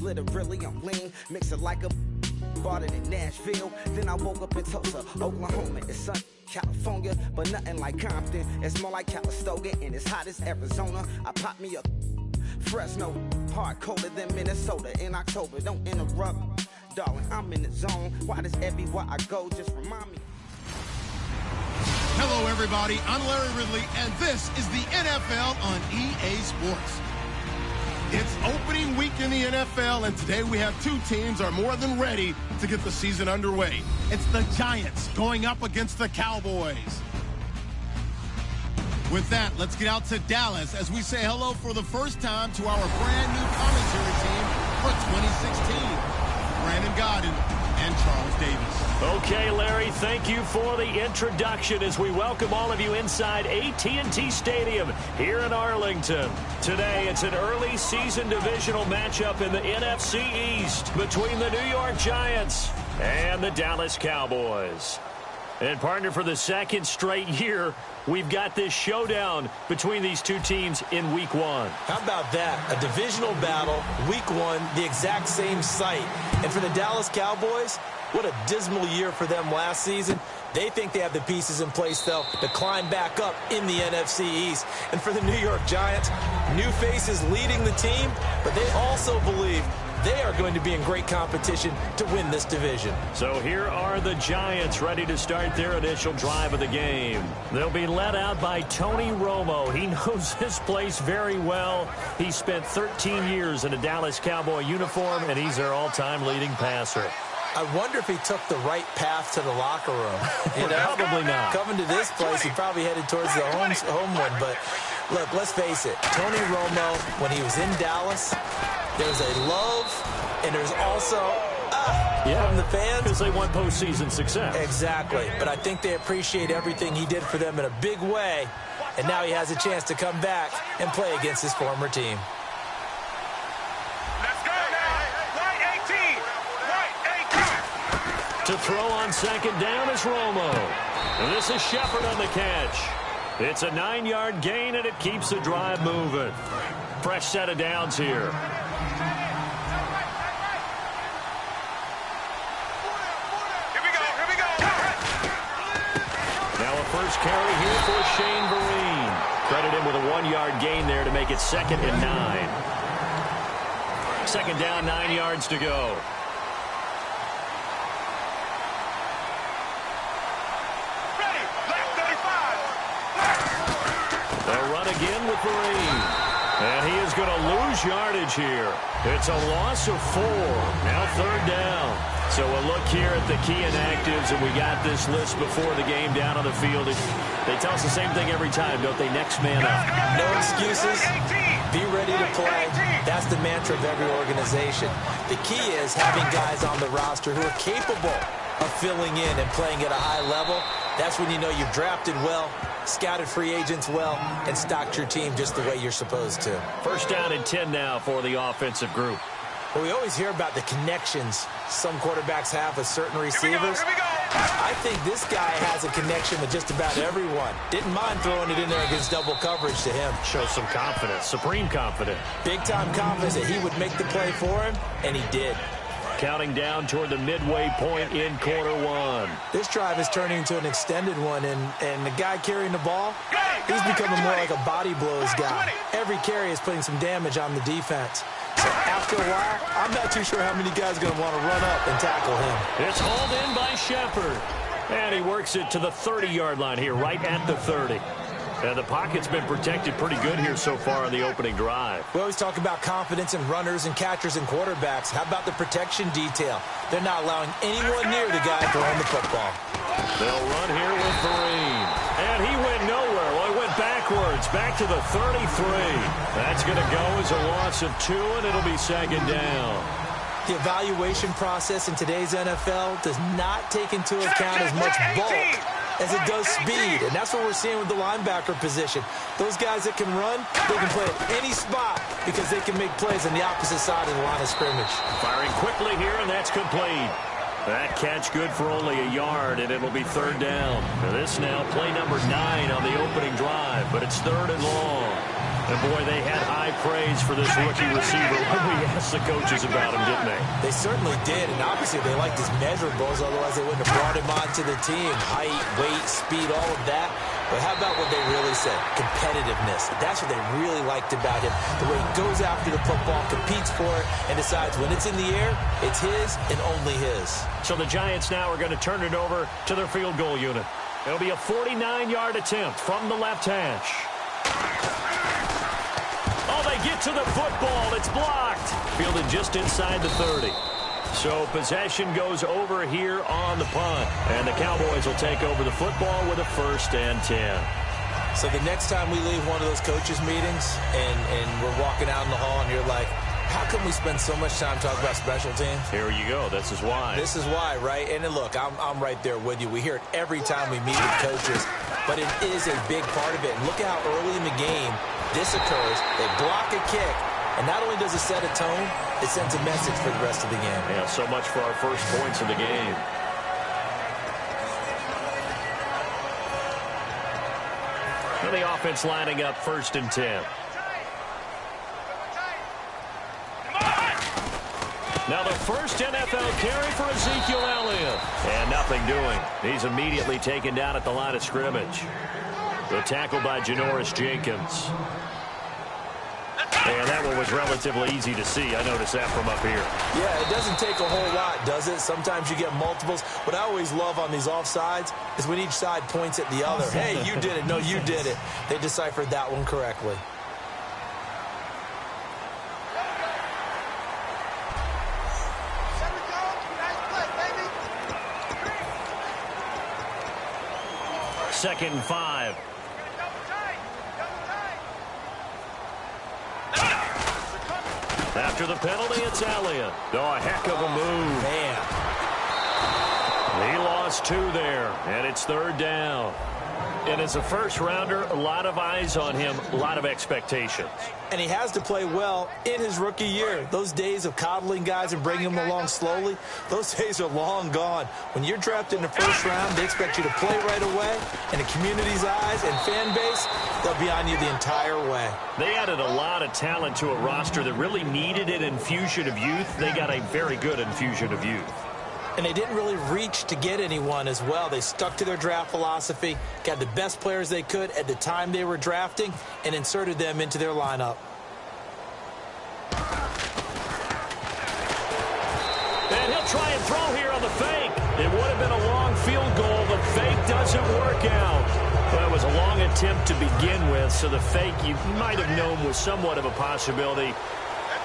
literally I'm lean. Mix it like a bought it in Nashville. Then I woke up in Tulsa, Oklahoma. It's sunny, California, but nothing like Compton. It's more like Calistoga, and it's hot as Arizona. I pop me a Fresno, hard colder than Minnesota in October. Don't interrupt, darling, I'm in the zone. Why does everywhere I go just remind me? Hello, everybody. I'm Larry Ridley, and this is the NFL on EA Sports. It's opening week in the NFL, and today we have two teams are more than ready to get the season underway. It's the Giants going up against the Cowboys. With that, let's get out to Dallas as we say hello for the first time to our brand new commentary team for 2016. Brandon Godden and Charles Davis. Okay, Larry, thank you for the introduction as we welcome all of you inside AT&T Stadium here in Arlington. Today, it's an early season divisional matchup in the NFC East between the New York Giants and the Dallas Cowboys. And partner, for the second straight year, we've got this showdown between these two teams in Week 1. How about that? A divisional battle, Week 1, the exact same site. And for the Dallas Cowboys, what a dismal year for them last season. They think they have the pieces in place, though, to climb back up in the NFC East. And for the New York Giants, new faces leading the team, but they also believe they are going to be in great competition to win this division. So here are the Giants ready to start their initial drive of the game. They'll be led out by Tony Romo. He knows this place very well. He spent 13 years in a Dallas Cowboy uniform, and he's their all-time leading passer. I wonder if he took the right path to the locker room. You know? Probably not. Coming to this place, he probably headed towards the home one. But, look, let's face it. Tony Romo, when he was in Dallas, there's a love, and there's also, from the fans. Because they want postseason success. Exactly. But I think they appreciate everything he did for them in a big way. And now he has a chance to come back and play against his former team. To throw on second down is Romo. And this is Shepard on the catch. It's a 9-yard gain, and it keeps the drive moving. Fresh set of downs here. Now a first carry here for Shane Vereen. Credit him with a 1-yard gain there to make it 2nd and 9. Second down, 9 yards to go. Again with Vereen. And he is going to lose yardage here. It's a loss of 4. Now 3rd down. So a look here at the key inactives, and we got this list before the game down on the field. They tell us the same thing every time, don't they? Next man up. No excuses. Be ready to play. That's the mantra of every organization. The key is having guys on the roster who are capable of filling in and playing at a high level. That's when you know you've drafted well, scouted free agents well, and stocked your team just the way you're supposed to. First down and 10 now for the offensive group. Well, we always hear about the connections some quarterbacks have with certain receivers. I think this guy has a connection with just about everyone. Didn't mind throwing it in there against double coverage to him. Shows some confidence, supreme confidence. Big-time confidence that he would make the play for him, and he did. Counting down toward the midway point in quarter 1. This drive is turning into an extended one, and the guy carrying the ball, he's becoming more like a body blows guy. Every carry is putting some damage on the defense. So after a while, I'm not too sure how many guys are going to want to run up and tackle him. It's hauled in by Shepard. And he works it to the 30-yard line here, right at the 30. And the pocket's been protected pretty good here so far on the opening drive. We always talk about confidence in runners and catchers and quarterbacks. How about the protection detail? They're not allowing anyone near the guy throwing the football. They'll run here with Vereen. And he went nowhere. Well, he went backwards, back to the 33. That's going to go as a loss of 2, and it'll be 2nd down. The evaluation process in today's NFL does not take into account as much bulk as it does speed, and that's what we're seeing with the linebacker position. Those guys that can run, they can play at any spot because they can make plays on the opposite side of the line of scrimmage. Firing quickly here, and that's complete. That catch good for only a yard, and it'll be 3rd down. Now this now play number 9 on the opening drive, but it's 3rd and long. And boy, they had high praise for this rookie receiver when we asked the coaches about him, didn't they? They certainly did, and obviously they liked his measurables, otherwise they wouldn't have brought him onto the team. Height, weight, speed, all of that. But how about what they really said? Competitiveness. That's what they really liked about him. The way he goes after the football, competes for it, and decides when it's in the air, it's his and only his. So the Giants now are going to turn it over to their field goal unit. It'll be a 49-yard attempt from the left hash. Oh, they get to the football. It's blocked. Fielded just inside the 30. So possession goes over here on the punt. And the Cowboys will take over the football with a 1st and 10. So the next time we leave one of those coaches' meetings and we're walking out in the hall and you're like, how come we spend so much time talking about special teams? Here you go. This is why. This is why, right? And look, I'm right there with you. We hear it every time we meet with coaches, but it is a big part of it. And look at how early in the game this occurs. They block a kick, and not only does it set a tone, it sends a message for the rest of the game. Yeah, so much for our first points of the game. And the offense lining up 1st and 10. Now the first NFL carry for Ezekiel Elliott. And nothing doing. He's immediately taken down at the line of scrimmage. The tackle by Janoris Jenkins. And that one was relatively easy to see. I noticed that from up here. Yeah, it doesn't take a whole lot, does it? Sometimes you get multiples. What I always love on these offsides is when each side points at the other. Hey, you did it. No, you did it. They deciphered that one correctly. Second and 5. After the penalty, it's Elliott. Oh, a heck of a move. Man. He lost 2 there, and it's 3rd down. And as a first-rounder, a lot of eyes on him, a lot of expectations. And he has to play well in his rookie year. Those days of coddling guys and bringing them along slowly, those days are long gone. When you're drafted in the 1st round, they expect you to play right away. And the community's eyes and fan base, they'll be on you the entire way. They added a lot of talent to a roster that really needed an infusion of youth. They got a very good infusion of youth. And they didn't really reach to get anyone as well. They stuck to their draft philosophy, got the best players they could at the time they were drafting, and inserted them into their lineup. And he'll try and throw here on the fake. It would have been a long field goal. The fake doesn't work out. Well, it was a long attempt to begin with, so the fake you might have known was somewhat of a possibility.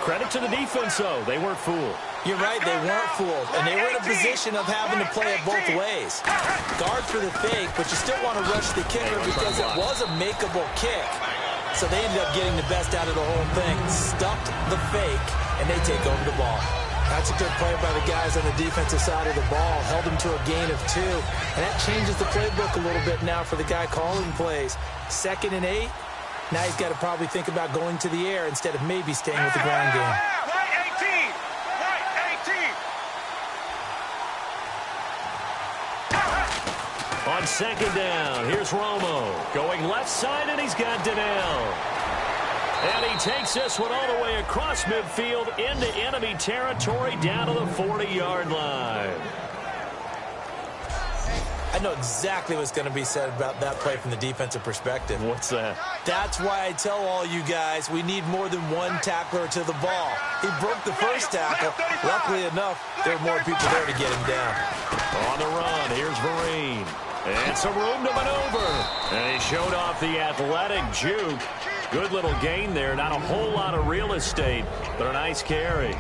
Credit to the defense, though. They weren't fooled. You're right, they weren't fooled, and they were in a position of having to play it both ways. Guard for the fake, but you still want to rush the kicker because it was a makeable kick. So they ended up getting the best out of the whole thing, stuffed the fake, and they take over the ball. That's a good play by the guys on the defensive side of the ball, held them to a gain of 2, and that changes the playbook a little bit now for the guy calling plays. 2nd and 8, now he's got to probably think about going to the air instead of maybe staying with the ground game. On 2nd down, here's Romo. Going left side, and he's got Donnell. And he takes this one all the way across midfield into enemy territory down to the 40-yard line. I know exactly what's going to be said about that play from the defensive perspective. What's that? That's why I tell all you guys we need more than one tackler to the ball. He broke the first tackle. Luckily enough, there were more people there to get him down. On the run, here's Vereen. And some room to maneuver. And he showed off the athletic juke. Good little gain there. Not a whole lot of real estate, but a nice carry.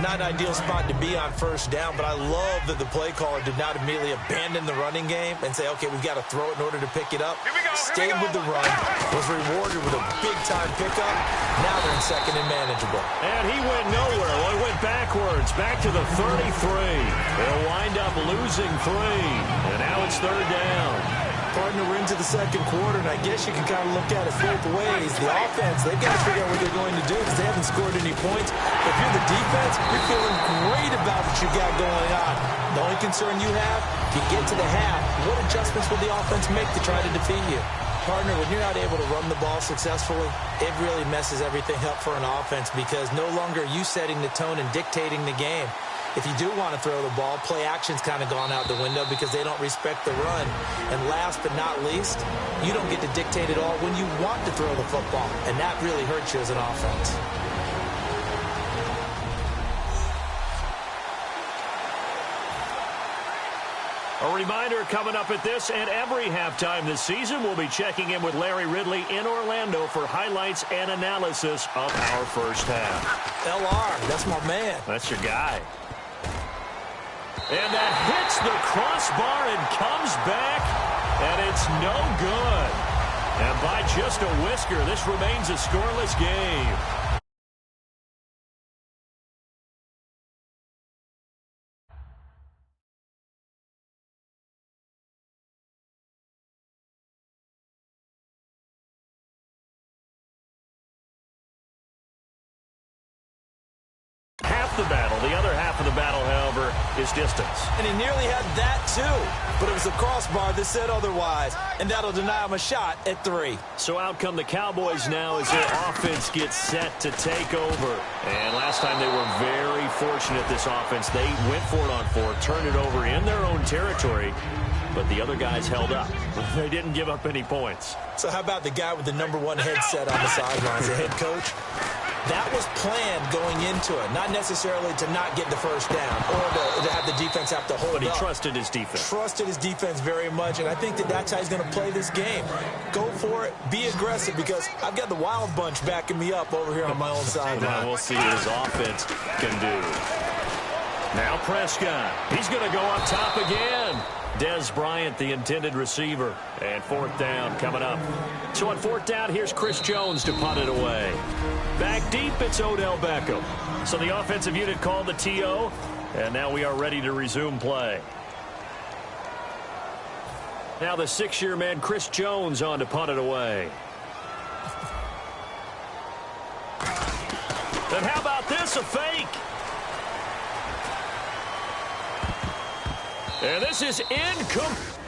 Not an ideal spot to be on 1st down, but I love that the play caller did not immediately abandon the running game and say, okay, we've got to throw it in order to pick it up. Stayed with the run, was rewarded with a big-time pickup. Now they're in 2nd and manageable. And he went nowhere. Well, he went backwards, back to the 33. They'll wind up losing 3. And now it's 3rd down. Partner, we're into the 2nd quarter, and I guess you can kind of look at it both ways. The offense, they've got to figure out what they're going to do because they haven't scored any points. But if you're the defense, you're feeling great about what you got going on. The only concern you have, if you get to the half, what adjustments will the offense make to try to defeat you? Partner, when you're not able to run the ball successfully, it really messes everything up for an offense because no longer are you setting the tone and dictating the game. If you do want to throw the ball, play action's kind of gone out the window because they don't respect the run. And last but not least, you don't get to dictate it all when you want to throw the football, and that really hurts you as an offense. A reminder coming up at this and every halftime this season, we'll be checking in with Larry Ridley in Orlando for highlights and analysis of our first half. LR, that's my man. That's your guy. And that hits the crossbar and comes back, and it's no good. And by just a whisker, this remains a scoreless game. Half the battle. The other half of the battle, however, is distance. And he nearly had that, too. But it was a crossbar that said otherwise. And that'll deny him a shot at 3. So out come the Cowboys now as their offense gets set to take over. And last time they were very fortunate, this offense. They went for it on 4, turned it over in their own territory. But the other guys held up. They didn't give up any points. So how about the guy with the #1 headset on the sidelines, the head coach? That was planned going into it, not necessarily to not get the first down or to have the defense have to hold up. But he trusted his defense. Trusted his defense very much, and I think that's how he's going to play this game. Go for it, be aggressive, because I've got the wild bunch backing me up over here on my own sideline. We'll see what his offense can do. Now Prescott. He's going to go up top again. Dez Bryant, the intended receiver. And 4th down coming up. So on 4th down, here's Chris Jones to punt it away. Back deep, it's Odell Beckham. So the offensive unit called the TO, and now we are ready to resume play. Now the 6-year man, Chris Jones, on to punt it away. And how about this, a fake? And this is incomplete.